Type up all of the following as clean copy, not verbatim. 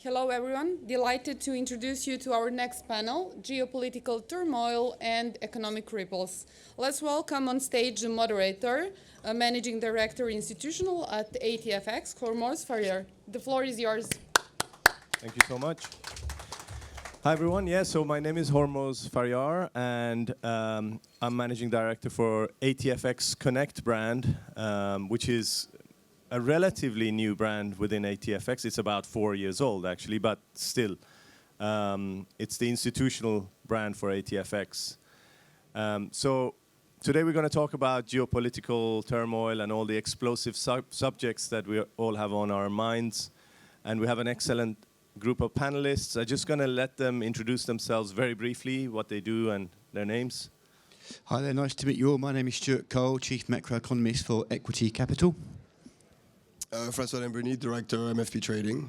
Hello everyone, delighted to introduce you to our next panel, Geopolitical Turmoil and Economic Ripples. Let's welcome on stage the moderator, Managing Director Institutional at ATFX, Hormoz, Faryar. The floor is yours. Thank you so much. Hi everyone, so my name is Hormoz Faryar and I'm Managing Director for ATFX Connect brand, which is a relatively new brand within ATFX. It's about 4 years old actually, but still, it's the institutional brand for ATFX. So today we're going to talk about geopolitical turmoil and all the explosive subjects that we all have on our minds. And we have an excellent group of panelists. I'm just going to let them introduce themselves very briefly, what they do and their names. Hi there, nice to meet you all. My name is Stuart, Chief Macroeconomist for Equiti Capital. Francois Nembrini, Director, MFP Trading.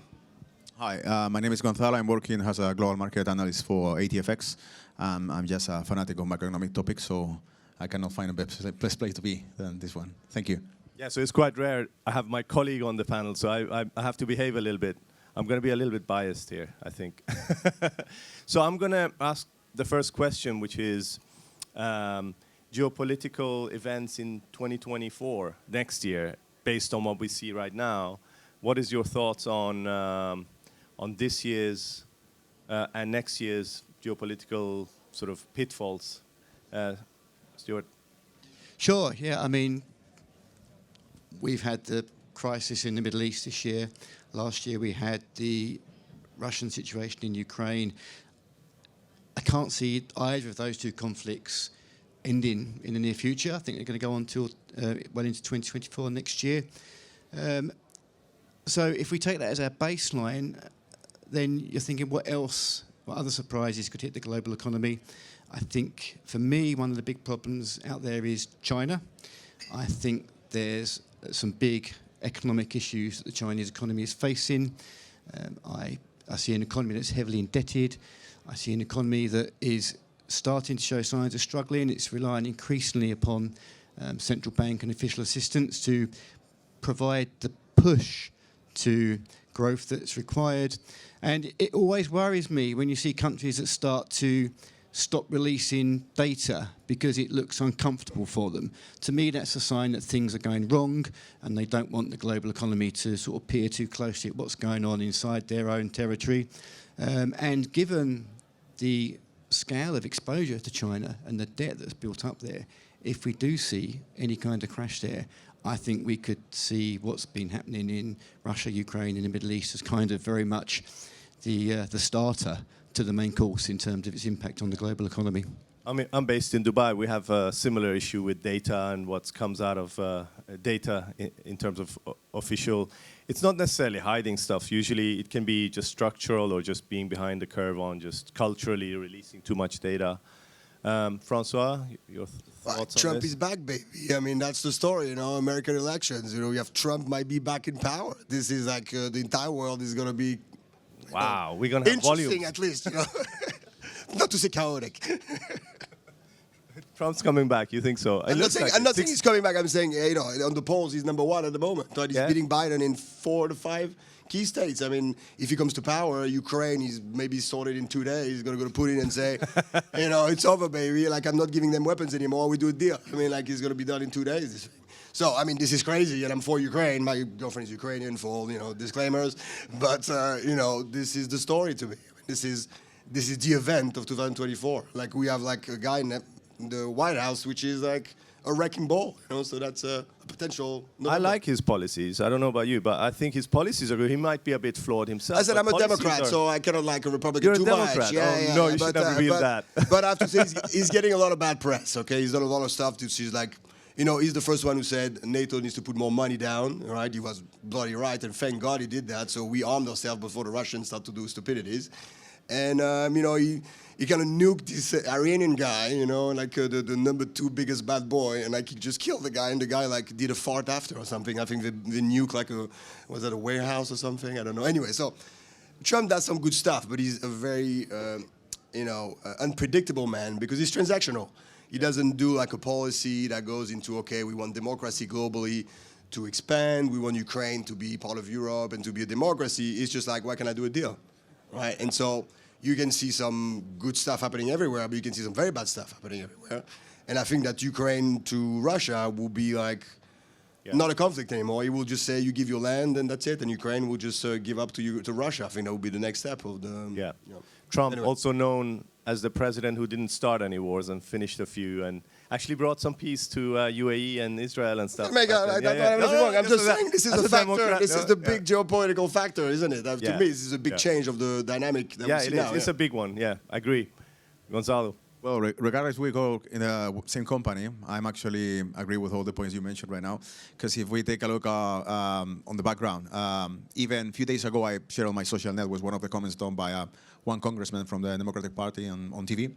Hi, my name is Gonzalo. I'm working as a global market analyst for ATFX. I'm just a fanatic of macroeconomic topics, so I cannot find a best place to be than this one. Thank you. Yeah, so it's quite rare. I have my colleague on the panel, so I have to behave a little bit. I'm going to be a little bit biased here, I think. So I'm going to ask the first question, which is geopolitical events in 2024, next year. Based on what we see right now, what is your thoughts on this year's and next year's geopolitical sort of pitfalls? Stuart? Sure, yeah, I mean, we've had the crisis in the Middle East this year. Last year we had the Russian situation in Ukraine. I can't see either of those two conflicts ending in the near future. I think they're going to go on until well into 2024 next year. So if we take that as our baseline, then you're thinking what other surprises could hit the global economy? I think for me, one of the big problems out there is China. I think there's some big economic issues that the Chinese economy is facing. I see an economy that's heavily indebted. I see an economy that is starting to show signs of struggling. It's relying increasingly upon central bank and official assistance to provide the push to growth that's required. And it always worries me when you see countries that start to stop releasing data because it looks uncomfortable for them. To me, that's a sign that things are going wrong and they don't want the global economy to sort of peer too closely at what's going on inside their own territory. And given the scale of exposure to China and the debt that's built up there, if we do see any kind of crash there, I think we could see what's been happening in Russia, Ukraine, and the Middle East as kind of very much the starter to the main course in terms of its impact on the global economy. I mean, I'm based in Dubai. We have a similar issue with data and what comes out of data in terms of official. It's not necessarily hiding stuff. Usually it can be just structural or just being behind the curve on just culturally releasing too much data. Francois, your thoughts on this? Trump is back, baby. I mean, that's the story, American elections. We have Trump might be back in power. This is like the entire world is going to be wow, we're going to have interesting volumes. at least, Not to say chaotic. Trump's coming back, you think so? I'm not saying he's coming back. I'm saying, on the polls, he's #1 at the moment. But he's beating Biden in 4 to 5 key states. I mean, if he comes to power, Ukraine, he's maybe sorted in 2 days. He's going to go to Putin and say, it's over, baby. Like, I'm not giving them weapons anymore. We do a deal. I mean, like, he's going to be done in 2 days. So, I mean, this is crazy, and I'm for Ukraine. My girlfriend is Ukrainian, for all, disclaimers. But, this is the story to me. I mean, this is the event of 2024. Like, we have, like, a guy in the White House, which is, like, a wrecking ball, so that's a potential. I like his policies. I don't know about you, but I think his policies are good. He might be a bit flawed himself. I said I'm a Democrat, so I cannot like a Republican You're too a Democrat. much. Yeah, no, you should never reveal that. But I have to say, he's getting a lot of bad press, okay? He's done a lot of stuff. He's like, he's the first one who said NATO needs to put more money down, right? He was bloody right, and thank God he did that. So we armed ourselves before the Russians start to do stupidities. And, he kind of nuked this Iranian guy, like the #2 biggest bad boy, and like he just killed the guy, and the guy like did a fart after or something. I think they nuked like was that a warehouse or something? I don't know. Anyway, so Trump does some good stuff, but he's a very, unpredictable man because he's transactional. He doesn't do like a policy that goes into, okay, we want democracy globally to expand. We want Ukraine to be part of Europe and to be a democracy. It's just like, why can't I do a deal, right? And so you can see some good stuff happening everywhere, but you can see some very bad stuff happening everywhere. And I think that Ukraine to Russia will be like not a conflict anymore. It will just say you give your land and that's it, and Ukraine will just give up to Russia. I think that will be the next step of the. Trump, Anyway. also known as the president who didn't start any wars and finished a few, and actually brought some peace to UAE and Israel and stuff. I'm just saying this is a factor. Democrat. This is the big geopolitical factor, isn't it? To me, this is a big change of the dynamic that we see now. It's a big one. Yeah, I agree. Gonzalo. Well, regardless we go in the same company, I'm actually agree with all the points you mentioned right now. Because if we take a look on the background, even a few days ago, I shared on my social networks one of the comments done by one congressman from the Democratic Party on TV.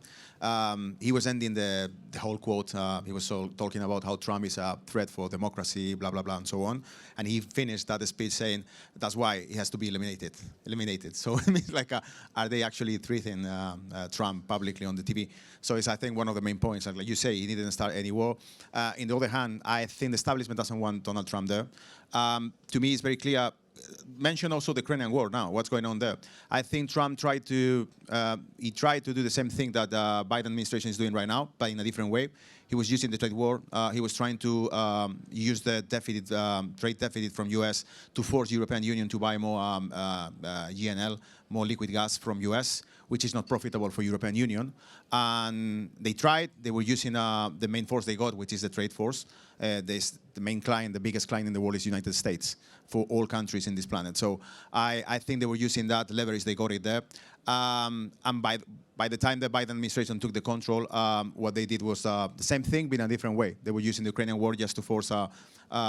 He was ending the whole quote. He was talking about how Trump is a threat for democracy, blah, blah, blah, and so on. And he finished that speech saying that's why he has to be eliminated. So it means like, are they actually threatening Trump publicly on the TV? So it's, I think, one of the main points. Like you say, he didn't start any war. On the other hand, I think the establishment doesn't want Donald Trump there. To me, it's very clear. Mention also the Ukrainian war now, what's going on there. I think Trump tried to do the same thing that the Biden administration is doing right now, but in a different way. He was using the trade war. He was trying to use the trade deficit from US to force European Union to buy more GNL, more liquid gas from US, which is not profitable for European Union. And they tried. They were using the main force they got, which is the trade force. The main client, the biggest client in the world is United States for all countries in this planet. So I think they were using that leverage. They got it there. And by the time the Biden administration took the control, what they did was the same thing, but in a different way. They were using the Ukrainian war just to force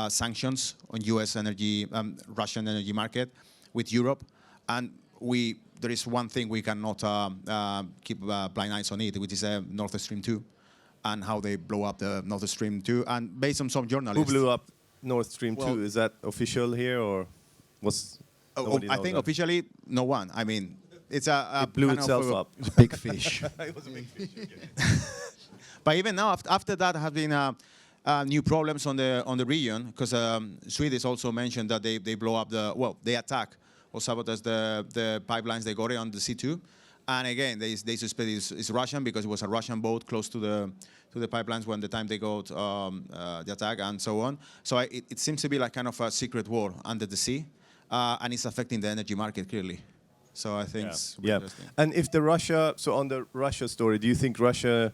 sanctions on U.S. energy, Russian energy market with Europe. And there is one thing we cannot keep blind eyes on it, which is Nord Stream 2 and how they blow up the Nord Stream 2. And based on some journalists... Who blew up Nord Stream 2? Is that official here or was... I think officially, no one. I mean, it's it blew itself up. Big fish. It was a big fish. But even now, after that, have been new problems on the region, because Swedish also mentioned that they blow up they attack or sabotage the pipelines they got on the C2. And again, they suspect it's Russian because it was a Russian boat close to the pipelines when the time they got the attack and so on. So it seems to be like kind of a secret war under the sea, and it's affecting the energy market clearly. So I think it's really interesting. And if on the Russia story, do you think Russia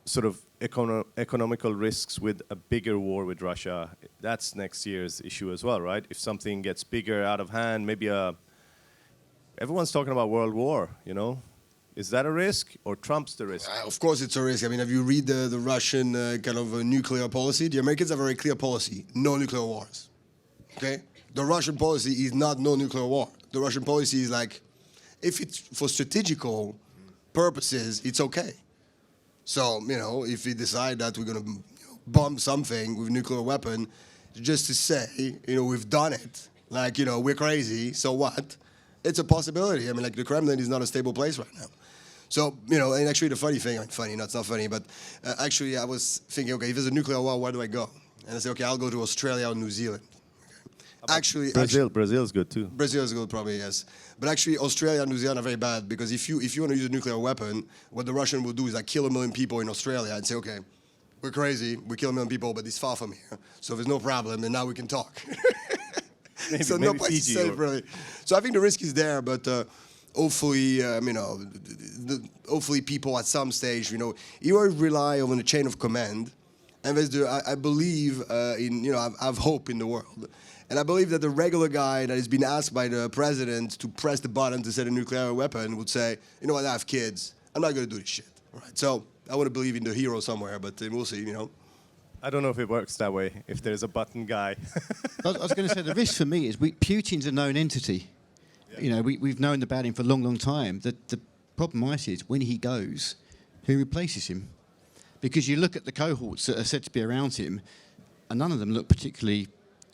sort of economical risks with a bigger war with Russia, that's next year's issue as well, right? If something gets bigger, out of hand, maybe everyone's talking about world war, you know? Is that a risk or Trump's the risk? Of course it's a risk. I mean, if you read the Russian kind of nuclear policy, the Americans have a very clear policy, no nuclear wars, okay? The Russian policy is not no nuclear war. The Russian policy is like, if it's for strategical purposes, it's okay. So, you know, if we decide that we're going to bomb something with a nuclear weapon, just to say, you know, we've done it, like, you know, we're crazy, so what? It's a possibility. I mean, like, the Kremlin is not a stable place right now. So, you know, and actually the funny thing, no, it's not funny, but actually I was thinking, okay, if there's a nuclear war, where do I go? And I say, okay, I'll go to Australia or New Zealand. Actually, Brazil's good too. Brazil is good, probably, yes. But actually, Australia and New Zealand are very bad because if you want to use a nuclear weapon, what the Russian will do is like kill 1 million people in Australia and say, okay, we're crazy, we kill 1 million people, but it's far from here, so there's no problem, and now we can talk. So no place is safe, really. So I think the risk is there, but hopefully, you know, hopefully people at some stage, you know, you always rely on the chain of command, and I believe in, you know, I have hope in the world. And I believe that the regular guy that has been asked by the president to press the button to set a nuclear weapon would say, you know what, I have kids. I'm not going to do this shit. Right? So I want to believe in the hero somewhere, but we'll see, you know. I don't know if it works that way, if there's a button guy. I was going to say, the risk for me is Putin's a known entity. Yeah. You know, we've known about him for a long, long time. The problem I see is when he goes, who replaces him? Because you look at the cohorts that are said to be around him, and none of them look particularly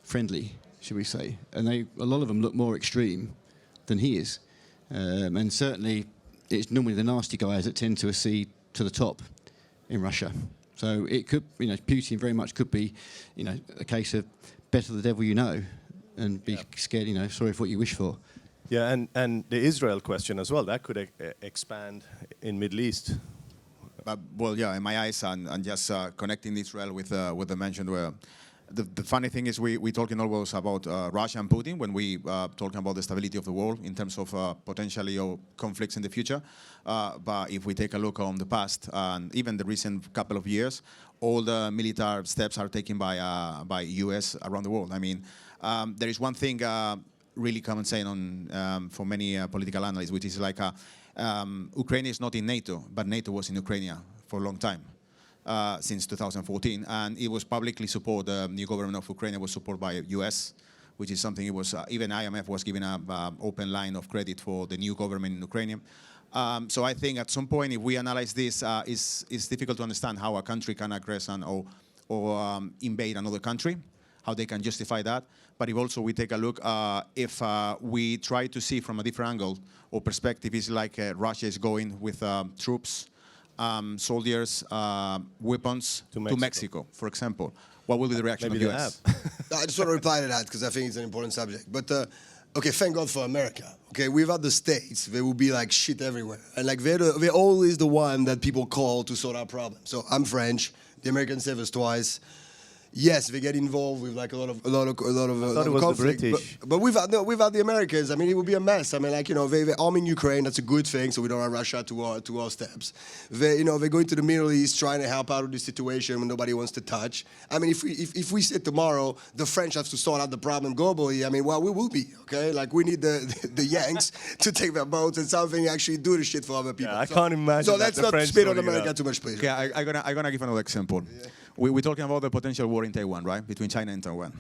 friendly, should we say, and a lot of them look more extreme than he is, and certainly it's normally the nasty guys that tend to accede to the top in Russia. So it could, you know, Putin very much could be, you know, a case of better the devil you know, and be scared, sorry for what you wish for. Yeah, and the Israel question as well, that could expand in Middle East. Well, yeah, in my eyes, and just connecting Israel with the mentioned, the funny thing is we're talking always about Russia and Putin when we talking about the stability of the world in terms of potentially conflicts in the future. But if we take a look on the past and even the recent couple of years, all the military steps are taken by US around the world. I mean, there is one thing really common saying on for many political analysts, which is like Ukraine is not in NATO, but NATO was in Ukraine for a long time, since 2014, and it was publicly supported. The new government of Ukraine was supported by US, which is something it was even IMF was giving an open line of credit for the new government in Ukraine. So I think at some point, if we analyze this, it's difficult to understand how a country can aggress or invade another country, how they can justify that. But if also we take a look, if we try to see from a different angle or perspective, it's like Russia is going with troops, soldiers, weapons to Mexico, for example. What will be the reaction of the US? I just want to reply to that because I think it's an important subject. But okay, thank God for America. Okay, without the States, there would be like shit everywhere, and like they're always the one that people call to sort out problems. So I'm French. The Americans save us twice. Yes, they get involved with like a lot of conflict, but without the Americans, I mean, it would be a mess. I mean, like they're arming Ukraine. That's a good thing, so we don't have Russia to our steps. They they go into the Middle East trying to help out with the situation when nobody wants to touch. I mean, if we said tomorrow the French have to sort out the problem globally, I mean, well, we will be okay. Like we need the Yanks to take their boats and something actually do the shit for other people. Yeah, I can't imagine. So let's not spit on America too much, please. Okay, I'm gonna give another example. Yeah. We're talking about the potential war in Taiwan, right? Between China and Taiwan.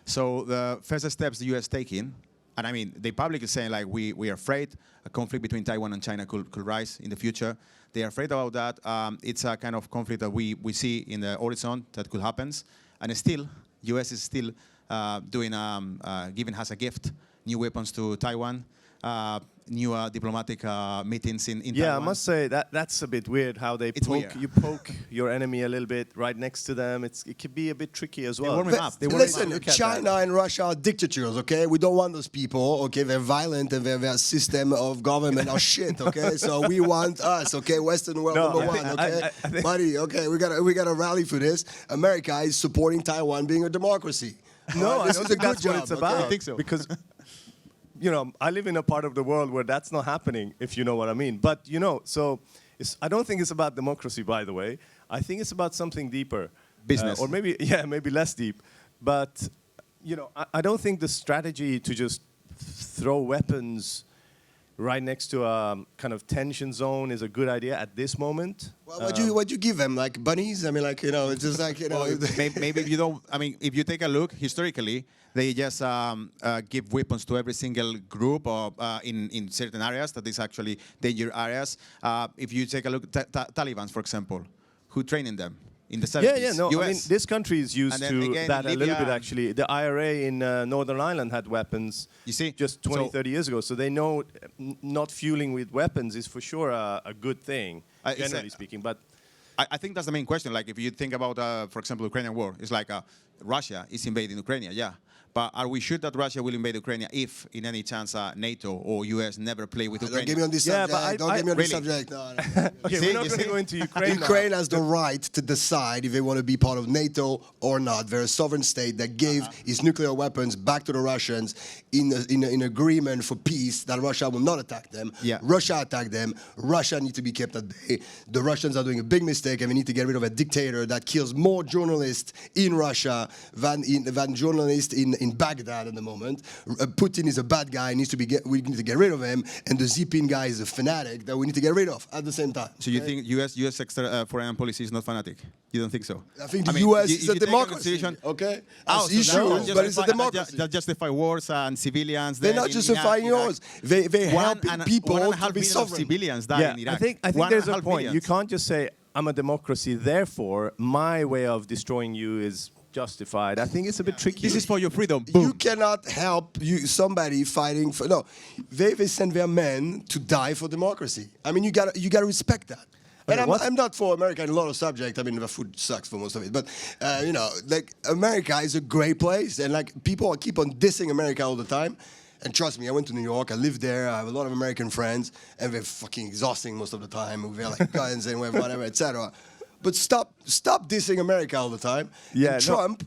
So the first steps the US taking, and I mean, they publicly saying like we are afraid a conflict between Taiwan and China could rise in the future. They are afraid about that. It's a kind of conflict that we see in the horizon that could happen. And still, US is still giving us a gift, new weapons to Taiwan, new diplomatic meetings in Taiwan. Yeah, I must say that's a bit weird how they you poke your enemy a little bit right next to them. It could be a bit tricky as well. Listen, China and Russia are dictatures, okay? We don't want those people, okay? They're violent and their system of government are shit, okay? So we want us, okay? Western world number one, okay? Buddy, okay, we gotta rally for this. America is supporting Taiwan being a democracy. No, this I don't is think a good that's job. what it's about. I think so. Because I live in a part of the world where that's not happening, if you know what I mean. But, so I don't think it's about democracy, by the way. I think it's about something deeper. Business. Or maybe less deep. But, I don't think the strategy to just throw weapons right next to a kind of tension zone is a good idea at this moment. Well, what you give them, like bunnies? I mean, like, it's just like, maybe if you don't, I mean, if you take a look historically, they just give weapons to every single group or in certain areas that is actually danger areas. If you take a look at Taliban, for example, who training them? In the 70s. No, US. I mean, this country is used to that a little bit, Libya, actually. The IRA in Northern Ireland had weapons just 20, 30 years ago. So they know not fueling with weapons is for sure a good thing, generally speaking. But I think that's the main question. Like, if you think about, for example, Ukrainian war, it's like Russia is invading Ukraine, yeah. But are we sure that Russia will invade Ukraine if, in any chance, NATO or US never play with Ukraine? Don't get me on this subject. Don't get me on this subject. No. Okay, we're not going to go into Ukraine. Ukraine has the right to decide if they want to be part of NATO or not. They're a sovereign state that gave its nuclear weapons back to the Russians in agreement for peace that Russia will not attack them. Yeah. Russia attacked them. Russia needs to be kept at bay. The Russians are doing a big mistake, and we need to get rid of a dictator that kills more journalists in Russia than journalists in Baghdad at the moment. Putin is a bad guy. We need to get rid of him. And the Zipin guy is a fanatic that we need to get rid of at the same time. So you think U.S. foreign policy is not fanatic? You don't think so? I think the U.S. is a democracy. Okay? But it's a democracy. That justify wars and civilians. They're not justifying wars. They help people to be sovereign. Civilians die in Iraq. I think there's a point. You can't just say, I'm a democracy, therefore my way of destroying you is justified. I think it's a bit tricky. This is for your freedom. Boom. You cannot help somebody fighting for they send their men to die for democracy. I mean, you gotta respect that. And Okay, I'm not for America in a lot of subjects. I mean, the food sucks for most of it. But, you know, like, America is a great place. And, like, people keep on dissing America all the time. And trust me, I went to New York. I lived there. I have a lot of American friends. And they're fucking exhausting most of the time. We're like guns and whatever, etc. But stop dissing America all the time. Yeah, and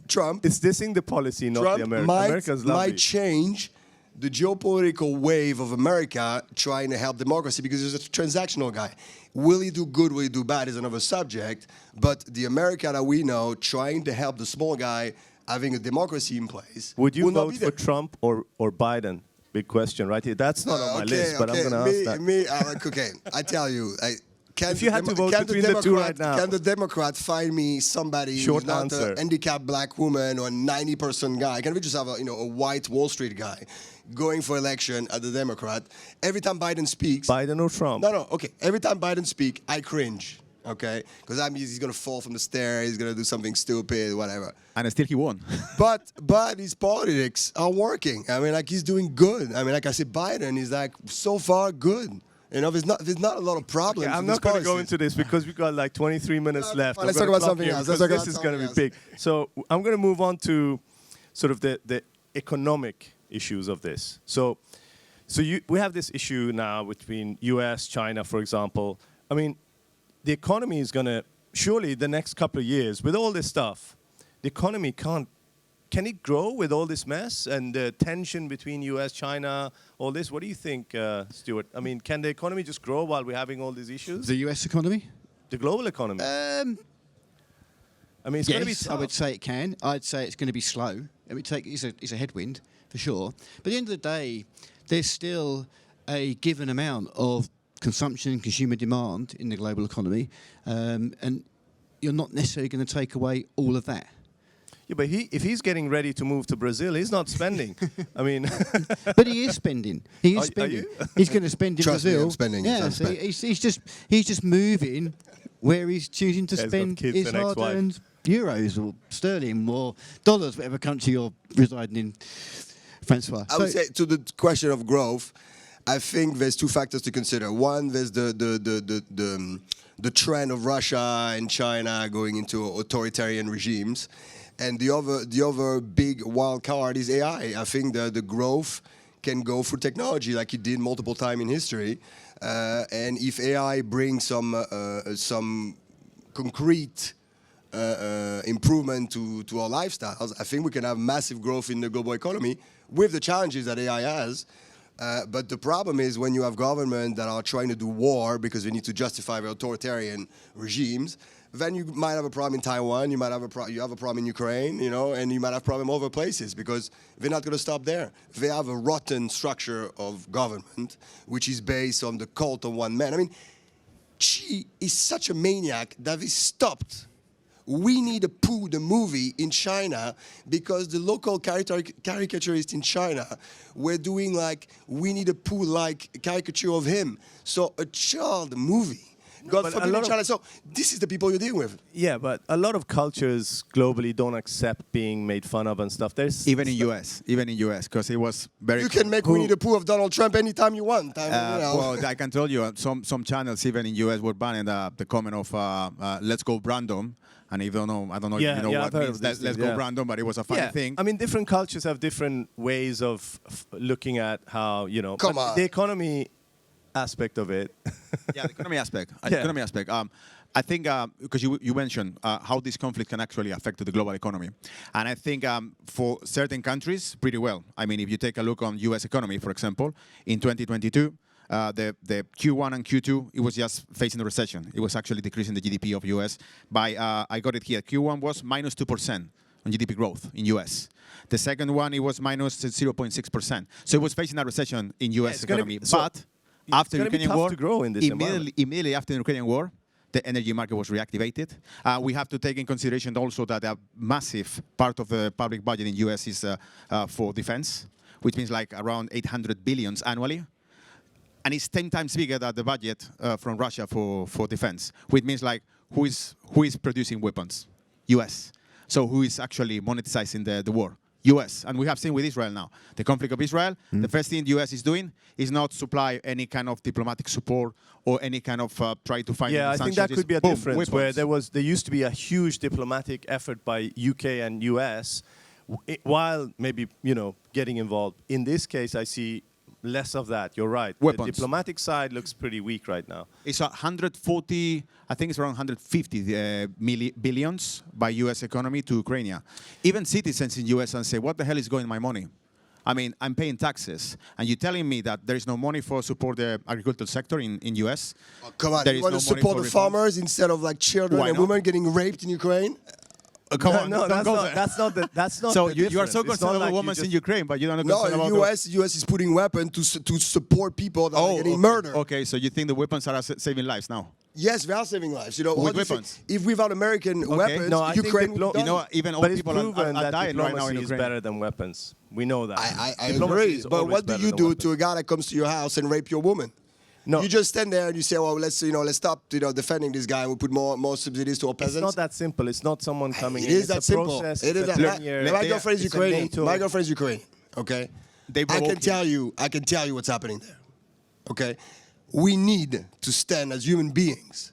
Trump. It's dissing the policy, not Trump the America. America's lovely. might change the geopolitical wave of America trying to help democracy because he's a transactional guy. Will he do good, will he do bad is another subject, but the America that we know trying to help the small guy having a democracy in place. Would you will not vote be for there. Trump or Biden? Big question, right? That's not on my list, but I'm going to ask that. Okay, I tell you, If you had to vote between the two right now. Can the Democrat find me somebody Short who's not answer. a handicapped black woman or a 90% guy? Can we just have a white Wall Street guy going for election at the Democrat? Every time Biden speaks... Biden or Trump? No, okay. Every time Biden speaks, I cringe, okay? Because that means he's going to fall from the stairs, he's going to do something stupid, whatever. And still he won. But his politics are working. I mean, like, he's doing good. I mean, like I said, Biden is, like, so far good. You know, there's not a lot of problems. Okay, I'm with not going to his go policies. into this because we've got like 23 minutes left. fine, I'm let's gonna talk about clock something you else. because Let's talk this about is going to be something big. So I'm going to move on to sort of the economic issues of this. So we have this issue now between US, China, for example. I mean, the economy is going to, surely the next couple of years, with all this stuff, the economy can it grow with all this mess and the tension between US, China, all this? What do you think, Stuart? I mean, can the economy just grow while we're having all these issues? The US economy? The global economy? I mean, it's going to be Yes, tough. I would say it can. I'd say it's going to be slow. It's a headwind, for sure. But at the end of the day, there's still a given amount of consumption and consumer demand in the global economy. And you're not necessarily going to take away all of that. Yeah, but if he's getting ready to move to Brazil, he's not spending. I mean, But he is spending. He Are is spending. you? He's going to spend in Trust me, Brazil. I'm spending. Yeah, I'm so spending. he's just moving where he's choosing to Yeah, he's got spend kids his and ex-wife. hard-earned euros or sterling or dollars, whatever country you're residing in, Francois. I would say to the question of growth, I think there's two factors to consider. One, there's the trend of Russia and China going into authoritarian regimes, and the other big wild card is AI. I think the growth can go through technology like it did multiple times in history, and if AI brings some concrete improvement to our lifestyles, I think we can have massive growth in the global economy with the challenges that AI has. But the problem is when you have governments that are trying to do war because they need to justify their authoritarian regimes, then you might have a problem in Taiwan, you have a problem in Ukraine, you know, and you might have a problem other places because they're not going to stop there. They have a rotten structure of government which is based on the cult of one man. I mean, Xi is such a maniac that he stopped Winnie the Pooh, the movie in China, because the local caricaturists in China were doing like Winnie the Pooh-like caricature of him. So a child movie got forbidden in China. So this is the people you're dealing with. yeah, but a lot of cultures globally don't accept being made fun of and stuff. There's Even in US, because it was very... You can make Winnie the Pooh of Donald Trump anytime you want. I mean, you know. Well, I can tell you, some channels even in US were banning the comment of "Let's go Brandon," and I don't know Yeah, if you know yeah, what I've heard means of these "Let's things, go yeah. Brandon," but it was a funny thing. I mean, different cultures have different ways of looking at how, you know. Come but on. the economy aspect of it. Yeah, the economy aspect. Yeah. Economy aspect. I think because you mentioned how this conflict can actually affect the global economy, and I think for certain countries pretty well. I mean, if you take a look on U.S. economy, for example, in 2022. The Q1 and Q2, it was just facing a recession. It was actually decreasing the GDP of US by, I got it here, Q1 was minus 2% on GDP growth in US. The second one, it was minus 0.6%. So it was facing a recession in US economy. But after the Ukrainian war, to grow in this immediately after the Ukrainian war, the energy market was reactivated. We have to take in consideration also that a massive part of the public budget in US is for defense, which means like around 800 billions annually. And it's 10 times bigger than the budget from Russia for defense, which means like who is producing weapons? US. So who is actually monetizing the war? U.S. And we have seen with Israel now, the conflict of Israel, the first thing the U.S. is doing is not supply any kind of diplomatic support or any kind of try to find Yeah, I think that could be a difference where there used to be a huge diplomatic effort by UK and US while maybe, getting involved. In this case, I see less of that. You're right. Weapons. The diplomatic side looks pretty weak right now. It's 140, I think it's around 150 billions by U.S. economy to Ukraine. Even citizens in U.S. and say, what the hell is going my money? I mean, I'm paying taxes, and you're telling me that there is no money for support the agricultural sector in U.S.? Oh, come on, you want to support the farmers instead of like children and women getting raped in Ukraine? Come on, no, that's not. So the you are so difference. It's concerned not about like women in Ukraine, but you don't know. No, the US is putting weapons to support people that are getting murdered. Okay, so you think the weapons are saving lives now? Yes, we are saving lives. With weapons. If without American weapons, No, I think Ukraine would be done. Even old But it's people proven are that dying right now in diplomacy is Ukraine. better than weapons. We know that. I Diplomacy agree. is But always what do better you than do weapons. to a guy that comes to your house and rape your woman? No, You just stand there and you say, well, let's stop defending this guy and we put more subsidies to our it's peasants. not that simple. It's not someone coming It in. is It's that a simple. process. It is it's a that. 10-year My girlfriend is it's a Ukrainian. NATO. My girlfriend is Ukrainian. Okay, They I broke can it. tell you what's happening there. Okay, we need to stand as human beings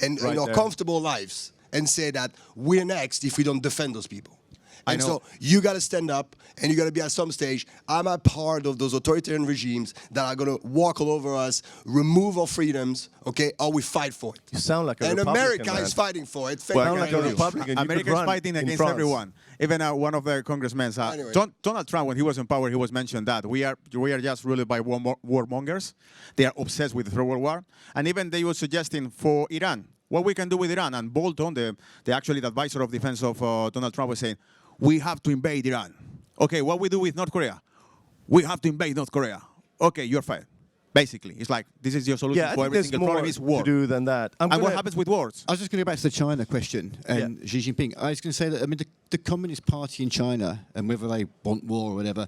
and Right in our there. comfortable lives and say that we're next if we don't defend those people. I And know. so you got to stand up and you got to be at some stage. I'm a part of those authoritarian regimes that are going to walk all over us, remove our freedoms, okay, or we fight for it. You sound like a And Republican, America man. is fighting for it. Well, Sound I like can a tell you, Republican. You America could is run fighting in against France. everyone. Even one of the congressmen, Anyway. Donald Trump, when he was in power, he was mentioned that we are just ruled by warmongers. They are obsessed with the third world war, and even they were suggesting for Iran what we can do with Iran. And Bolton, the advisor of defense of Donald Trump, was saying we have to invade Iran. Okay, what we do with North Korea? We have to invade North Korea. Okay, you're fired. Basically, it's like this is your solution Yeah, I for think every there's single more problem is war. to do than that. And what happens with wars? I was just going to go back to the China question and Xi Jinping. I was going to say that, I mean, the Communist Party in China, and whether they want war or whatever,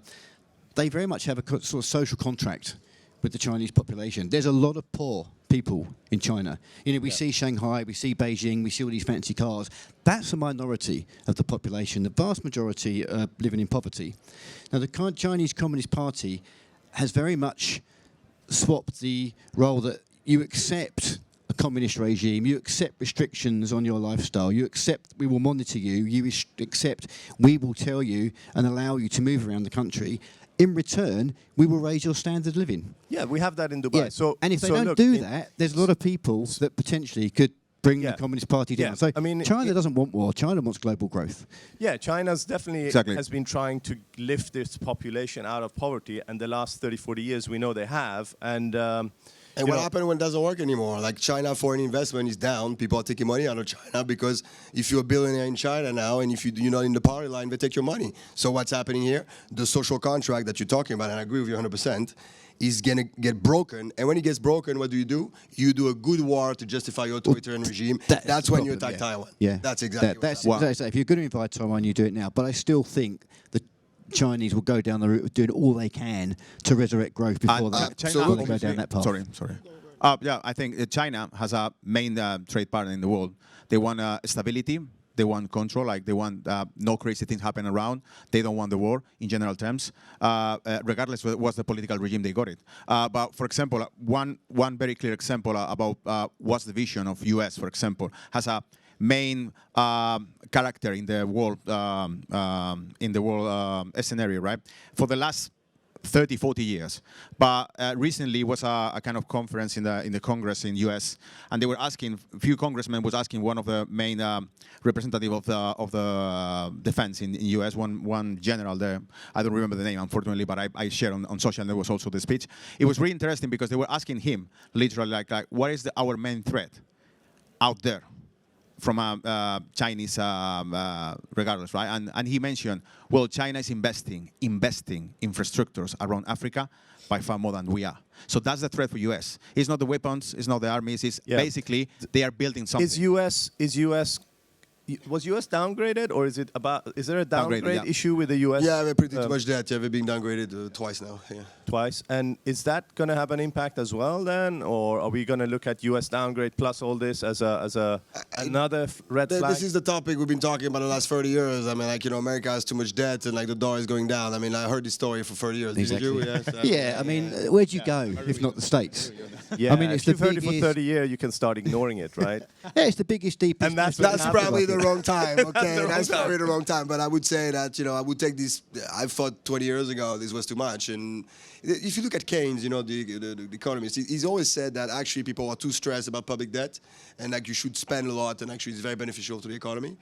they very much have a sort of social contract with the Chinese population. There's a lot of poor people in China. We see Shanghai, we see Beijing, we see all these fancy cars. That's a minority of the population. The vast majority are living in poverty. Now, the Chinese Communist Party has very much swapped the role that you accept a communist regime, you accept restrictions on your lifestyle, you accept we will monitor you, you accept we will tell you and allow you to move around the country. In return, we will raise your standard of living. Yeah, we have that in Dubai. Yeah. So, and if they so don't look, do that, there's a lot of people that potentially could bring the Communist Party down. Yeah. So I mean, China doesn't want war. China wants global growth. Yeah, China's definitely Exactly. has been trying to lift its population out of poverty, and the last 30, 40 years we know they have. And what happened when it doesn't work anymore? Like China foreign investment is down. People are taking money out of China because if you're a billionaire in China now and if you're not in the party line, they take your money. So what's happening here? The social contract that you're talking about, and I agree with you 100%, is going to get broken. And when it gets broken, what do? You do a good war to justify your authoritarian regime. That's when you attack Taiwan. Yeah. That's exactly That's what's happening. exactly. If you're going to invade Taiwan, you do it now. But I still think the Chinese will go down the route of doing all they can to resurrect growth before they go down that path. Sorry. Yeah, I think China has a main trade partner in the world. They want stability. They want control, like they want no crazy things happen around. They don't want the war, in general terms, regardless of what's the political regime they got it. But for example, one very clear example about what's the vision of U.S., for example, has a main character in the world scenario, right? For the last 30, 40 years. But recently was a kind of conference in the Congress in U.S. and they were asking, a few congressmen was asking one of the main representative of the defense in U.S., one general there, I don't remember the name unfortunately, but I shared on social networks also the speech. It was really interesting because they were asking him literally like what is our main threat out there from Chinese regardless, right? And he mentioned, well, China is investing infrastructures around Africa by far more than we are. So that's the threat for U.S. It's not the weapons, it's not the armies, it's basically they are building something. Is U.S. Was US downgraded, or is there a downgrade Downgraded, yeah. issue with the US? Yeah, we're pretty much dead. Yeah, we're being downgraded twice now. Yeah. Twice. And is that going to have an impact as well then, or are we going to look at US downgrade plus all this as another red flag? This is the topic we've been talking about the last 30 years. I mean, like, America has too much debt and like the dollar is going down. I mean, I heard this story for 30 years. Exactly. Didn't you? Yes, Yeah, I mean, where'd you go if not the States? Yeah, I mean, it's if you've the heard it for biggest- 30 years, you can start ignoring it, right? Yeah, it's the biggest, deepest. And that's That's probably the wrong time, okay? the That's wrong probably the wrong time. But I would say that, I would take this. I thought 20 years ago this was too much. And if you look at Keynes, the economist, he's always said that actually people are too stressed about public debt and like you should spend a lot and actually it's very beneficial to the economy.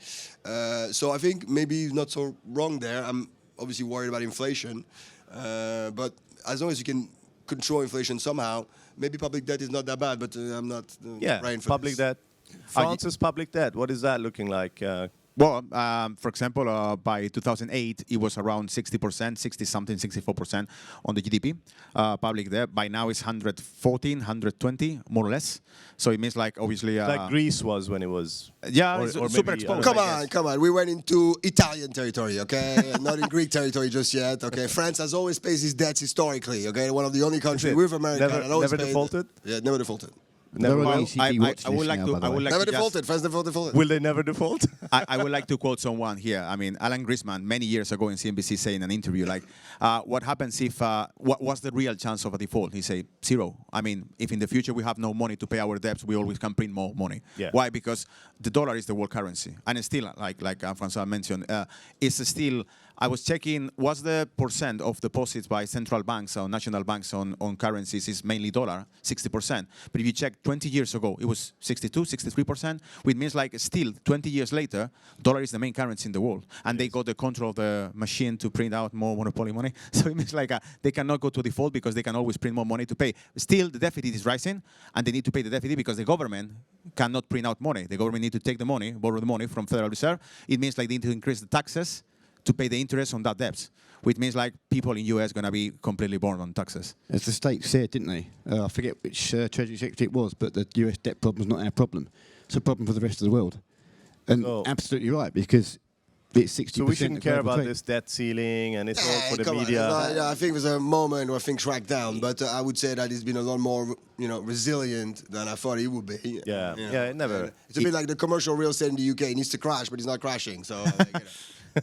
So I think maybe he's not so wrong there. I'm obviously worried about inflation. But as long as you can control inflation somehow, maybe public debt is not that bad, but I'm not praying for public this. debt. France's public debt, what is that looking like? Well, for example, by 2008, it was around 60%, 60-something, 64% on the GDP. Public debt, by now it's 114, 120, more or less. So it means like, obviously... like Greece was when it was... Yeah, or it's maybe super others, exposed. I guess. Come on. We went into Italian territory, okay? Not in Greek territory just yet, okay? France has always paid its debts historically, okay? One of the only countries with America that always Never paid. defaulted? Yeah, never defaulted. Never They're on will. ECB watch I would list like now, to... by the I would way. like Never to just- defaulted. France never defaulted. Will they never default? I would like to quote someone here. I mean, Alan Greenspan, many years ago in CNBC, saying in an interview, like, what happens if, what's the real chance of a default? He said, 0. I mean, if in the future we have no money to pay our debts, we always can print more money. Yeah. Why? Because the dollar is the world currency. And it's still, like Francois mentioned, it's still, I was checking, what's the percent of deposits by central banks or national banks on currencies is mainly dollar, 60%. But if you check 20 years ago, it was 62, 63%, which means like still 20 years later, dollar is the main currency in the world. And they got the control of the machine to print out more monopoly money. So it means like they cannot go to default because they can always print more money to pay. Still, the deficit is rising, and they need to pay the deficit because the government cannot print out money. The government need to take the money, borrow the money from Federal Reserve. It means like they need to increase the taxes to pay the interest on that debt, which means like people in US going to be completely born on taxes. As the States said, didn't they? I forget which Treasury Secretary it was, but the US debt problem is not our problem. It's a problem for the rest of the world. And So- absolutely right, because it's 60%. So we shouldn't of care global about trade. this debt ceiling, and it's all for the Come on. media. Yeah, I think it was a moment where things tracked down, but I would say that it's been a lot more, resilient than I thought it would be. Yeah. Yeah, it never- It's a bit like the commercial real estate in the UK. It needs to crash, but it's not crashing. So,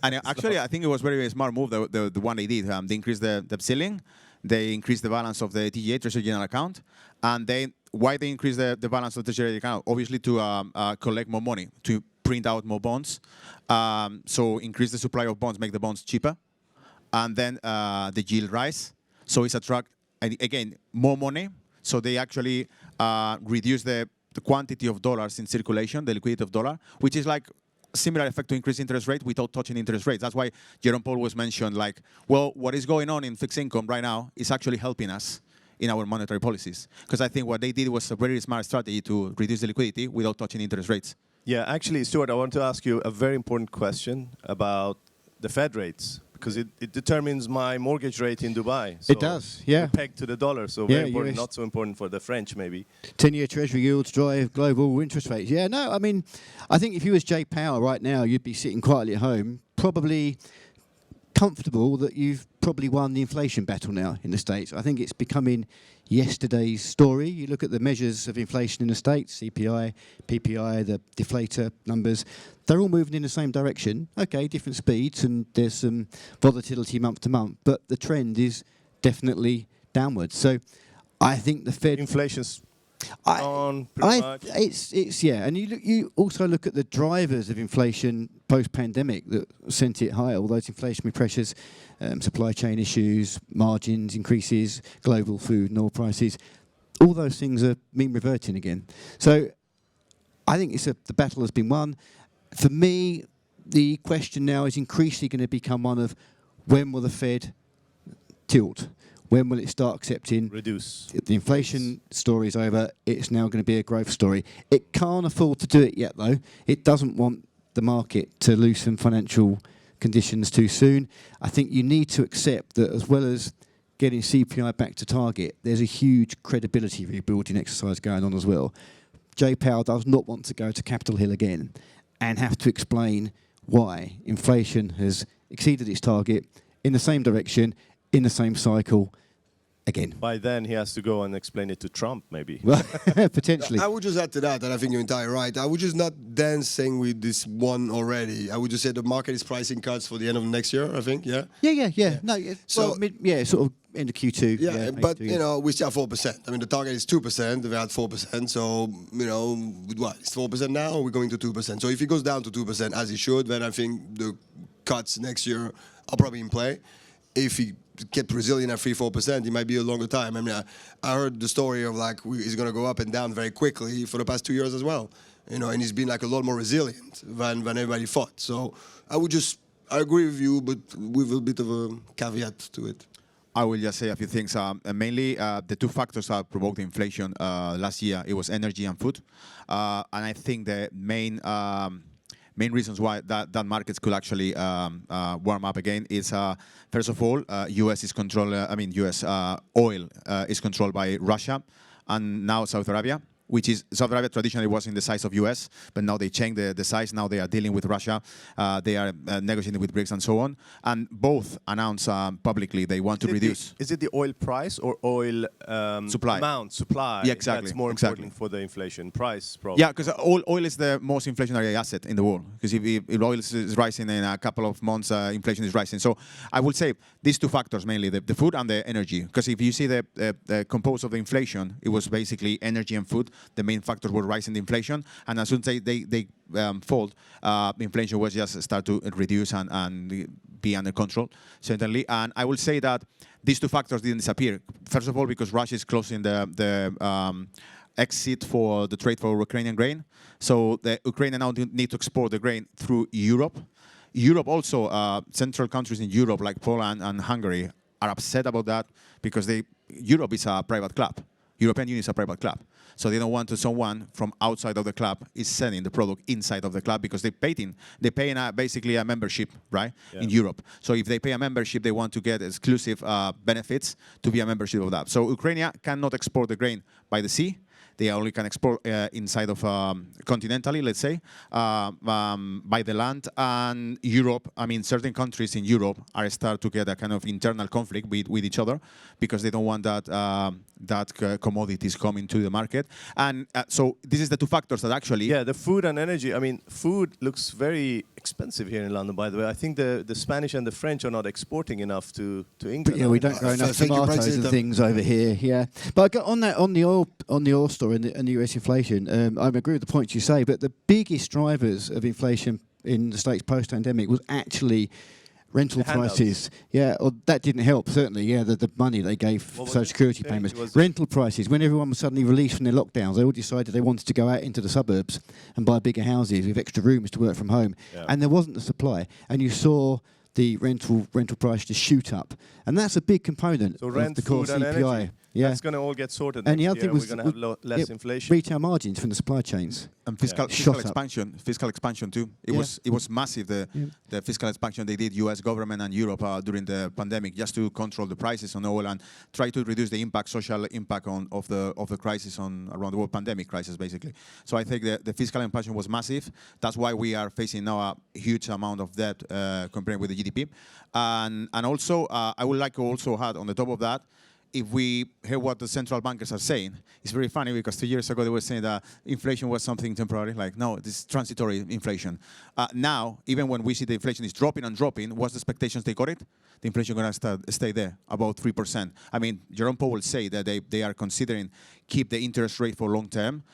And actually, I think it was very smart move, the one they did. They increased the debt ceiling, they increased the balance of the TGA, Treasury General Account, and why they increased the balance of the Treasury Account? Obviously to collect more money, to print out more bonds, so increase the supply of bonds, make the bonds cheaper, and then the yield rise. So it's attract, again, more money, so they actually reduce the quantity of dollars in circulation, the liquidity of dollar, which is like similar effect to increase interest rate without touching interest rates. That's why Jerome Powell was mentioned, like, well, what is going on in fixed income right now is actually helping us in our monetary policies. Because I think what they did was a very smart strategy to reduce the liquidity without touching interest rates. Yeah, actually, Stuart, I want to ask you a very important question about the Fed rates, because it determines my mortgage rate in Dubai. So It does, yeah. we're pegged to the dollar, so Yeah, very important, US not so important for the French, maybe. 10-year Treasury yields drive global interest rates. Yeah, no, I mean, I think if you was Jay Powell right now, you'd be sitting quietly at home, probably comfortable that you've probably won the inflation battle now in the States. I think it's becoming yesterday's story. You look at the measures of inflation in the States, CPI, PPI, the deflator numbers, they're all moving in the same direction. Okay, different speeds, and there's some volatility month to month, but the trend is definitely downwards. So I think the Fed... Inflation's gone pretty much. It's yeah, and you also look at the drivers of inflation post-pandemic that sent it higher. All those inflationary pressures, supply chain issues, margins increases, global food and oil prices, all those things are mean reverting again. So I think the battle has been won. For me, the question now is increasingly going to become one of when will the Fed tilt? When will it start accepting Reduce. the inflation story is over? It's now going to be a growth story. It can't afford to do it yet, though. It doesn't want the market to loosen financial conditions too soon. I think you need to accept that as well as getting CPI back to target, there's a huge credibility rebuilding exercise going on as well. Jay Powell does not want to go to Capitol Hill again and have to explain why inflation has exceeded its target in the same direction, in the same cycle, again. By then, he has to go and explain it to Trump, maybe. Well, potentially. I would just add to that, and I think you're entirely right. I would just not dancing with this one already. I would just say the market is pricing cuts for the end of next year, I think, yeah? Yeah. No, So- sort of end of Q2. Yeah, but H2, you know, we still have 4%. I mean, the target is 2%. We're at 4%, so you know, what? It's 4% now. Or we're going to 2%. So if it goes down to 2%, as it should, then I think the cuts next year are probably in play. If he kept Brazilian at 3-4%, it might be a longer time. I mean, I heard the story of like he's going to go up and down very quickly for the past 2 years as well. You know, and he's been like a lot more resilient than everybody thought. So I agree with you, but with a bit of a caveat to it. I will just say a few things. Mainly, the two factors that provoked inflation last year, it was energy and food. And I think the main reasons why that markets could actually warm up again is, first of all, U.S. is controlled. U.S. oil is controlled by Russia, and now Saudi Arabia. Which is, Saudi Arabia traditionally was in the size of US, but now they changed the size. Now they are dealing with Russia. They are negotiating with BRICS and so on. And both announced publicly they want to reduce. Is it the oil price or oil supply? Amount, supply? Yeah, exactly. That's more important for the inflation price, probably. Yeah, because oil is the most inflationary asset in the world. Because if oil is rising in a couple of months, inflation is rising. So I would say these two factors mainly, the food and the energy. Because if you see the compose of the inflation, it was basically energy and food. The main factors were rising the inflation, and as soon as they fall, inflation was just start to reduce and be under control, certainly. And I will say that these two factors didn't disappear. First of all, because Russia is closing the exit for the trade for Ukrainian grain, so the Ukrainians now need to export the grain through Europe. Europe also, central countries in Europe like Poland and Hungary are upset about that because Europe is a private club. European Union is a private club. So they don't want someone from outside of the club is selling the product inside of the club because they pay basically a membership, right, in Europe. So if they pay a membership, they want to get exclusive benefits to be a membership of that. So Ukraine cannot export the grain by the sea. They only can export inside of continentally, let's say, by the land. And Europe, certain countries in Europe are start to get a kind of internal conflict with each other because they don't want that commodities coming to the market. And so this is the two factors that actually... Yeah, the food and energy. Food looks very expensive here in London, by the way. I think the Spanish and the French are not exporting enough to England. But yeah, we don't grow enough tomatoes and things over here. Yeah, but on the oil story and the US inflation, I agree with the points you say. But the biggest drivers of inflation in the States post-pandemic was actually rental prices. Yeah, or that didn't help, certainly. Yeah, the money they gave for Social Security payments. Rental prices. When everyone was suddenly released from their lockdowns, they all decided they wanted to go out into the suburbs and buy bigger houses with extra rooms to work from home. Yeah. And there wasn't the supply. And you saw the rental price just shoot up. And that's a big component of the core CPI. Yeah. That's going to all get sorted. And the other thing was we're going to have less inflation. Retail margins from the supply chains. And fiscal expansion too. It was massive. The fiscal expansion they did, U.S. government and Europe during the pandemic, just to control the prices on oil and try to reduce the social impact of the crisis around the world, pandemic crisis basically. So I think the fiscal expansion was massive. That's why we are facing now a huge amount of debt compared with the GDP. And also I would like to also add on the top of that, if we hear what the central bankers are saying, it's very funny because 2 years ago they were saying that inflation was something temporary, like, no, this is transitory inflation. Now, even when we see the inflation is dropping and dropping, what's the expectations they got it? The inflation going to stay there, about 3%. Jerome Powell say that they are considering keep the interest rate for long term,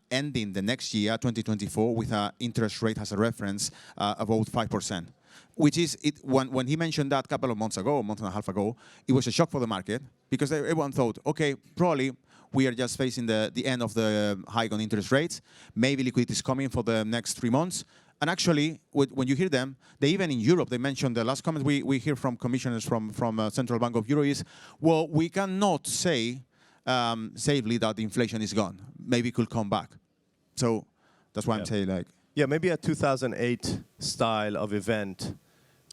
ending the next year, 2024, with an interest rate as a reference about 5%. Which is, when he mentioned that a couple of months ago, a month and a half ago, it was a shock for the market because everyone thought, okay, probably we are just facing the end of the hike on interest rates. Maybe liquidity is coming for the next 3 months. And actually, when you hear them, even in Europe, they mentioned the last comment we hear from commissioners from Central Bank of Euro is, well, we cannot say safely that the inflation is gone. Maybe it could come back. So that's why I'm saying like... Yeah, maybe a 2008 style of event,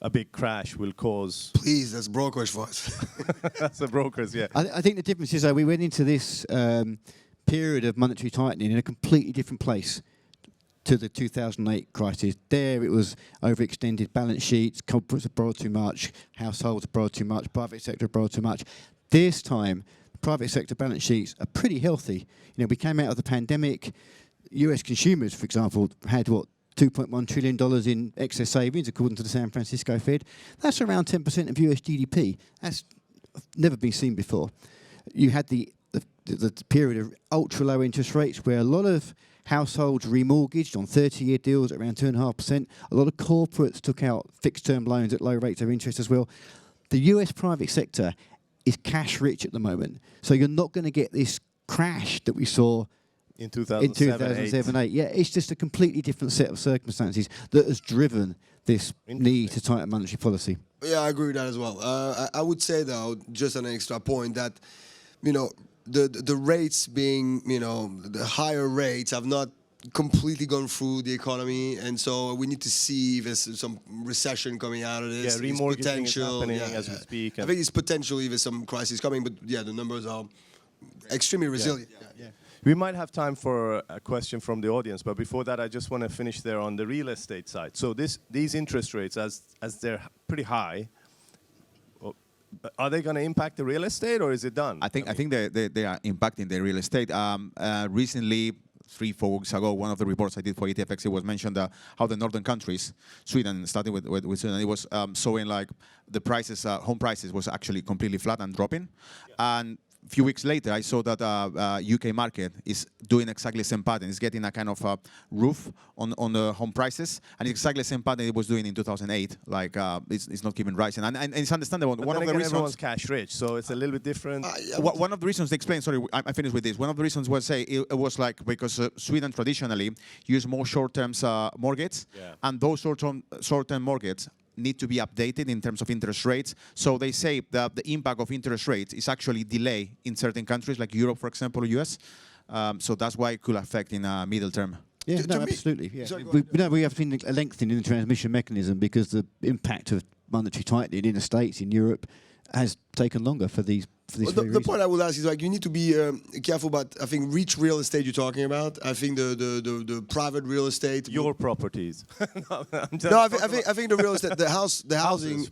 a big crash will cause... Please, that's brokerage for us. That's the brokers, yeah. I think the difference is, though, we went into this period of monetary tightening in a completely different place to the 2008 crisis. There it was overextended balance sheets, corporates have borrowed too much, households have borrowed too much, private sector have borrowed too much. This time, private sector balance sheets are pretty healthy. You know, we came out of the pandemic. US consumers, for example, had what, $2.1 trillion in excess savings, according to the San Francisco Fed. That's around 10% of US GDP. That's never been seen before. You had the period of ultra-low interest rates where a lot of households remortgaged on 30-year deals at around 2.5%. A lot of corporates took out fixed-term loans at low rates of interest as well. The US private sector is cash-rich at the moment. So you're not going to get this crash that we saw in 2007-8. Yeah, it's just a completely different set of circumstances that has driven this need to tighten monetary policy. Yeah, I agree with that as well. I would say, though, just an extra point, that, you know, the rates being, you know, the higher rates have not completely gone through the economy, and so we need to see if there's some recession coming out of this. Yeah, remortgaging is happening as we speak. I think it's potential if there's some crisis coming, but yeah, the numbers are extremely resilient. Yeah. We might have time for a question from the audience, but before that, I just want to finish there on the real estate side. So these interest rates, as they're pretty high, are they going to impact the real estate, or is it done? I think they are impacting the real estate. Recently, 3-4 weeks ago, one of the reports I did for ATFX, it was mentioned how the northern countries, Sweden, starting with Sweden, it was showing like the prices, home prices was actually completely flat and dropping. Yeah. And a few weeks later, I saw that UK market is doing exactly the same pattern. It's getting a kind of roof on the home prices, and it's exactly the same pattern it was doing in 2008. Like it's not keeping rising, and it's understandable. But one of the reasons everyone's cash rich, so it's a little bit different. One of the reasons they explain. Sorry, I finished with this. One of the reasons was it was like because Sweden traditionally used more short-term mortgages, and those short-term mortgages need to be updated in terms of interest rates. So they say that the impact of interest rates is actually delay in certain countries like Europe, for example, or US. So that's why it could affect in a middle term. Yeah, no, absolutely. Yeah. Sorry, we have seen a lengthening in the transmission mechanism because the impact of monetary tightening in the States, in Europe, has taken longer for these. The point I would ask is, like, you need to be careful about, I think, rich real estate you're talking about. I think the private real estate. Your properties. I think the real estate, the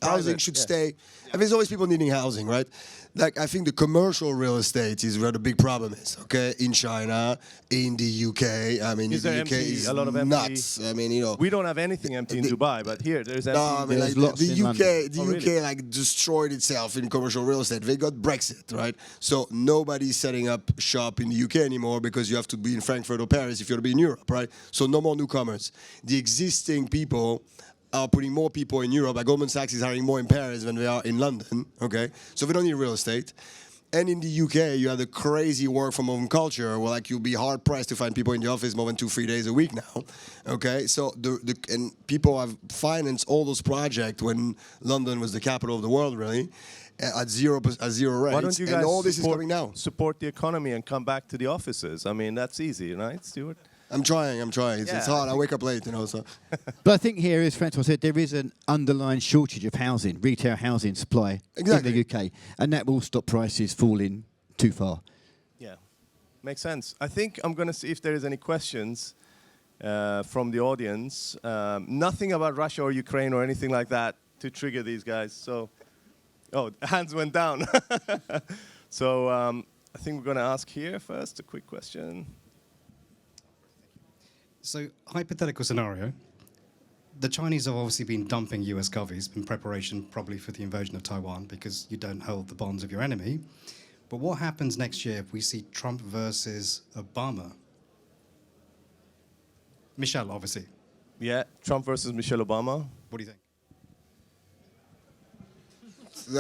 housing should stay. I mean, there's always people needing housing, right? Like, I think the commercial real estate is where the big problem is. Okay, in China, in the UK. I mean, the UK is a lot of nuts. I mean, you know, we don't have anything empty in Dubai, but here there's empty. No, I mean, like, the UK like destroyed itself in commercial real estate. They got Brexit, right? So nobody's setting up shop in the UK anymore because you have to be in Frankfurt or Paris if you want to be in Europe, right? So no more newcomers. The existing people are putting more people in Europe. Like Goldman Sachs is hiring more in Paris than they are in London, okay? So we don't need real estate. And in the UK, you have the crazy work from home culture where, like, you'll be hard pressed to find people in the office more than 2-3 days a week now. Okay, so and people have financed all those projects when London was the capital of the world, really, at zero rates. Why don't you guys and all this is coming now. Support the economy and come back to the offices? I mean, that's easy, right, Stuart? I'm trying. It's hard. I wake up late, you know. So, but I think here, as Francois said, there is an underlying shortage of housing, retail housing supply in the UK, and that will stop prices falling too far. Yeah, makes sense. I think I'm going to see if there is any questions from the audience. Nothing about Russia or Ukraine or anything like that to trigger these guys. So, hands went down. So I think we're going to ask here first a quick question. So, hypothetical scenario, the Chinese have obviously been dumping US govies in preparation probably for the invasion of Taiwan because you don't hold the bonds of your enemy. But what happens next year if we see Trump versus Obama? Michelle, obviously. Yeah, Trump versus Michelle Obama. What do you think?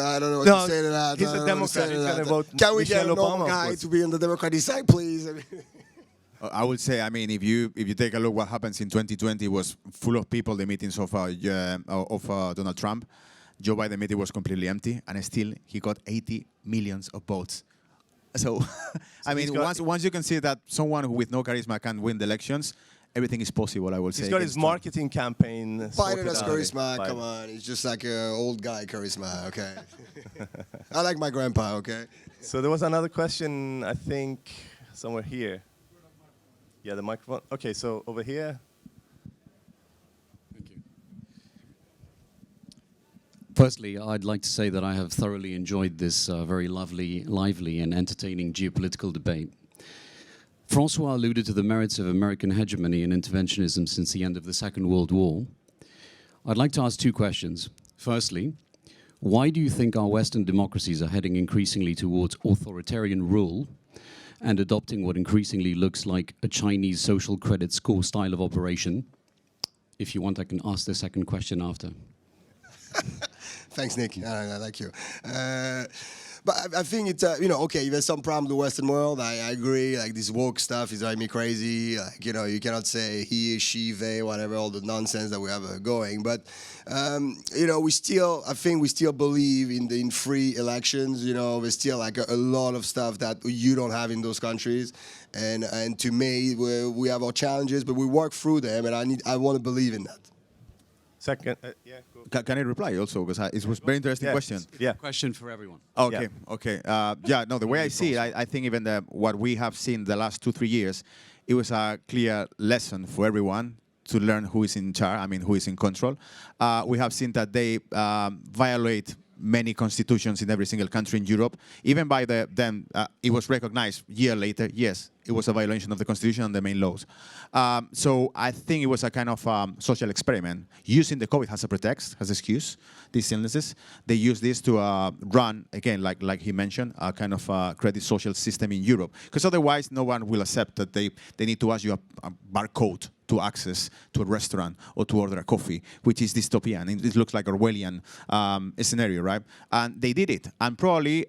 I don't know what to say to that. He's a Democrat. He's going to vote Can we Michelle get a normal Obama, guy to be on the Democratic side, please? I would say, I mean, if you take a look, what happens in 2020 was full of people. The meetings of Donald Trump, Joe Biden meeting was completely empty, and still he got 80 million of votes. So, I mean, once you can see that someone who with no charisma can win the elections, everything is possible. I will say. He's got his marketing campaign. Biden has charisma. Come on, he's just like an old guy charisma. Okay. I like my grandpa. Okay. So there was another question, I think, somewhere here. Yeah, the microphone. Okay, so over here. Firstly, I'd like to say that I have thoroughly enjoyed this very lively and entertaining geopolitical debate. Francois alluded to the merits of American hegemony and interventionism since the end of the Second World War. I'd like to ask two questions. Firstly, why do you think our Western democracies are heading increasingly towards authoritarian rule and adopting what increasingly looks like a Chinese social credit score style of operation? If you want, I can ask the second question after. Thanks, Nick. I like you. But I think it's, okay, there's some problem with the Western world. I agree. Like, this woke stuff is driving me crazy. Like, you cannot say he, she, they, whatever, all the nonsense that we have going. But, I think we still believe in free elections. There's still like a lot of stuff that you don't have in those countries. And to me, we have our challenges, but we work through them, and I want to believe in that. Second, Can I reply also? Because it was a very interesting question. Yeah. Question for everyone. Okay, okay. The way I see it, I think even what we have seen the last 2-3 years, it was a clear lesson for everyone to learn who is in charge, who is in control. We have seen that they violate many constitutions in every single country in Europe. Even by them, it was recognized a year later, yes, it was a violation of the constitution and the main laws. So I think it was a kind of social experiment, using the COVID as a pretext, as excuse, these illnesses. They use this to run, again, like he mentioned, a kind of credit social system in Europe. Because otherwise, no one will accept that they need to ask you a barcode to access to a restaurant or to order a coffee, which is dystopian. It looks like Orwellian scenario, right? And they did it. And probably,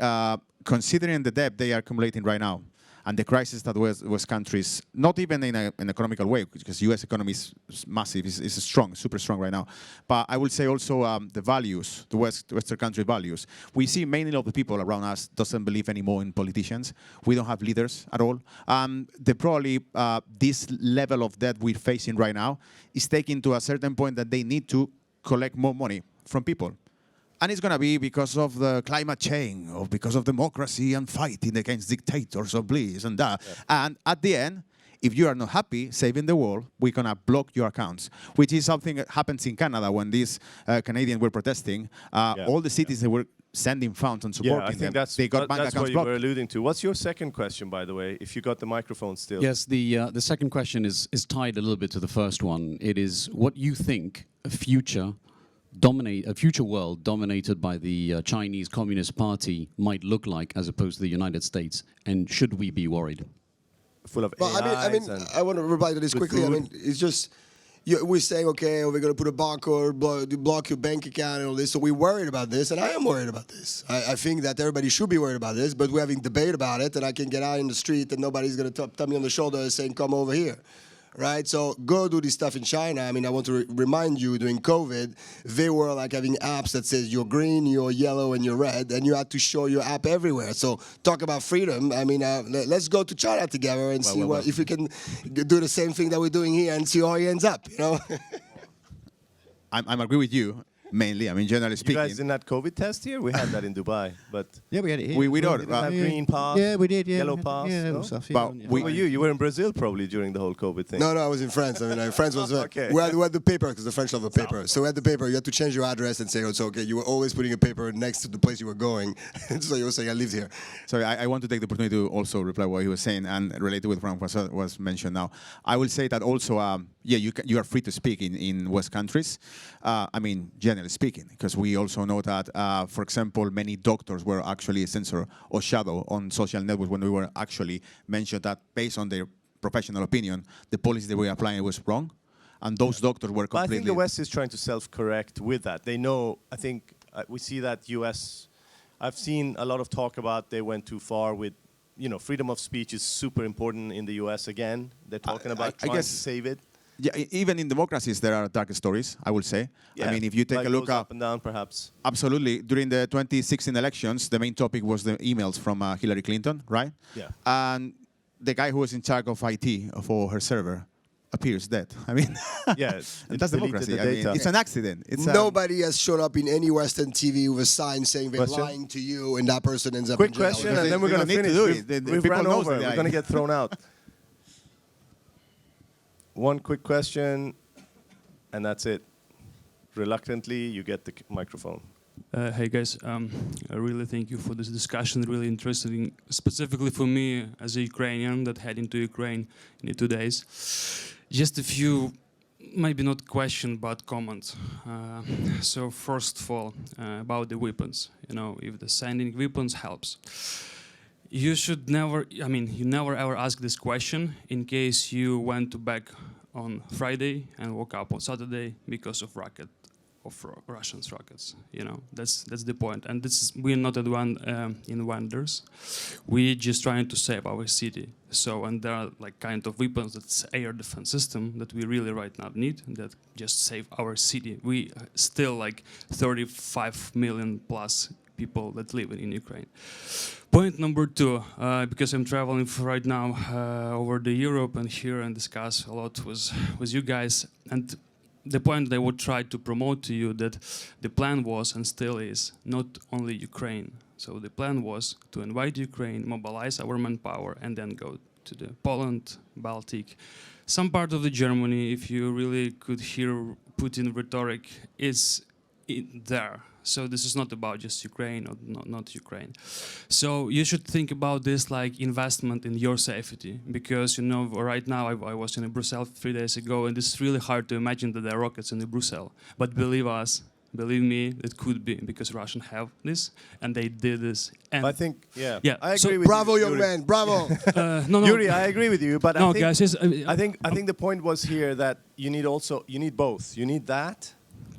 considering the debt they are accumulating right now, and the crisis that was countries, not even in an economical way, because U.S. economy is massive, is strong, super strong right now. But I would say also the values, the Western country values. We see many of the people around us doesn't believe anymore in politicians. We don't have leaders at all. This level of debt we're facing right now is taking to a certain point that they need to collect more money from people. And it's going to be because of the climate change, or because of democracy and fighting against dictators of bliss and that. Yeah. And at the end, if you are not happy saving the world, we're going to block your accounts, which is something that happens in Canada when these Canadians were protesting. All the cities that were sending funds and supporting them, they got bank accounts blocked. That's what you were alluding to. What's your second question, by the way, if you got the microphone still? Yes, the second question is tied a little bit to the first one. It is what you think a future world dominated by the Chinese Communist Party might look like as opposed to the United States, and should we be worried? Full of well, AIs I want to reply to this quickly. Food. It's just, we're saying, okay, we're going to put a barcode, block your bank account and all this, so we're worried about this, and I am worried about this. I think that everybody should be worried about this, but we're having debate about it, and I can get out in the street and nobody's going to tap me on the shoulder saying, come over here. Right, so go do this stuff in China. I want to remind you, during COVID, they were like having apps that says you're green, you're yellow, and you're red, and you had to show your app everywhere. So talk about freedom. Let's go to China together and see if we can do the same thing that we're doing here and see how it ends up. I'm agree with you. Mainly, generally speaking. You guys did that COVID test here? We had that in Dubai, but yeah, we had it here. We don't have green pass. Yeah, we did. Yeah, yellow pass. Yeah, no? stuff. But where were you? You were in Brazil probably during the whole COVID thing. No, I was in France. France was okay. We had the paper because the French love the paper. So we had the paper. You had to change your address and say, oh, it's okay. You were always putting a paper next to the place you were going. So you were saying, I lived here. Sorry, I want to take the opportunity to also reply what he was saying and related with Francois was mentioned now. I will say that also, you are free to speak in West countries. Generally speaking, because we also know that, for example, many doctors were actually censored or shadowed on social networks when we were actually mentioned that based on their professional opinion, the policy they were applying was wrong. And those doctors were completely... But I think the West is trying to self-correct with that. They know, I think we see that US, I've seen a lot of talk about they went too far with, freedom of speech is super important in the US again. They're talking about trying to save it. Yeah, even in democracies, there are dark stories, I would say. Yeah, if you take a look up and down, perhaps. Absolutely. During the 2016 elections, the main topic was the emails from Hillary Clinton, right? Yeah. And the guy who was in charge of IT for her server appears dead. Yeah, and that's democracy. It's an accident. Nobody has shown up in any Western TV with a sign saying they're lying to you, and that person ends up in jail. Quick question, and then we're going to finish. We've run over. We're going to get thrown out. One quick question, and that's it. Reluctantly, you get the microphone. Hey guys, I really thank you for this discussion, really interesting, specifically for me as a Ukrainian that heading to Ukraine in 2 days. Just a few, maybe not question, but comments. So first of all, about the weapons, you know, if the sending weapons helps. You should never, I mean, you never ever ask this question in case you went to back on Friday and woke up on Saturday because of Russians rockets. You know, that's the point. And this is, we're not invaders. We're just trying to save our city. So, and there are like kind of weapons that's air defense system that we really right now need that just save our city. We still like 35 million plus people that live in Ukraine. Point number 2, because I'm traveling right now over the Europe and here and discuss a lot with you guys, and the point that I would try to promote to you that the plan was and still is not only Ukraine. So the plan was to invade Ukraine, mobilize our manpower, and then go to the Poland, Baltic, some part of the Germany. If you really could hear Putin rhetoric, is there. So this is not about just Ukraine or not Ukraine. So you should think about this like investment in your safety, because you know right now I was in Brussels 3 days ago, and it's really hard to imagine that there are rockets in Brussels. But believe us, believe me, it could be, because Russians have this and they did this. And I think, yeah, I agree so with Bravo, you, young Yuri. man, bravo. No, Yuri, I agree with you, but no, I think, guys, I think the point was here that you need both. You need that,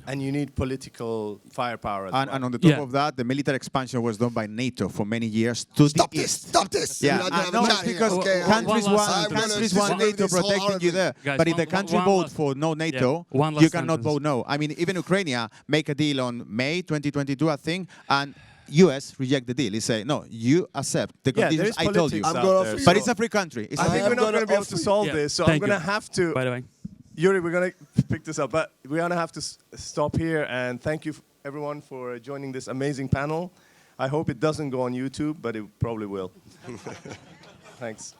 and you need political firepower as well. And on the top of that, the military expansion was done by NATO for many years to the east. Stop this! Yeah, You're not gonna no, have a it's chat here. because Okay, countries want NATO protecting you there. Guys, But if the country vote for no NATO, you cannot vote no. I mean, even Ukraine make a deal on May 2022, I think, and US reject the deal. He say, no, you accept the conditions I told you. politics I'm out gonna there, offer so- But it's a free country. It's I a think free we're not going to be able to solve this, so I'm going to have to... By the way. Yuri, we're going to pick this up, but we're going to have to stop here, and thank you everyone for joining this amazing panel. I hope it doesn't go on YouTube, but it probably will. Thanks.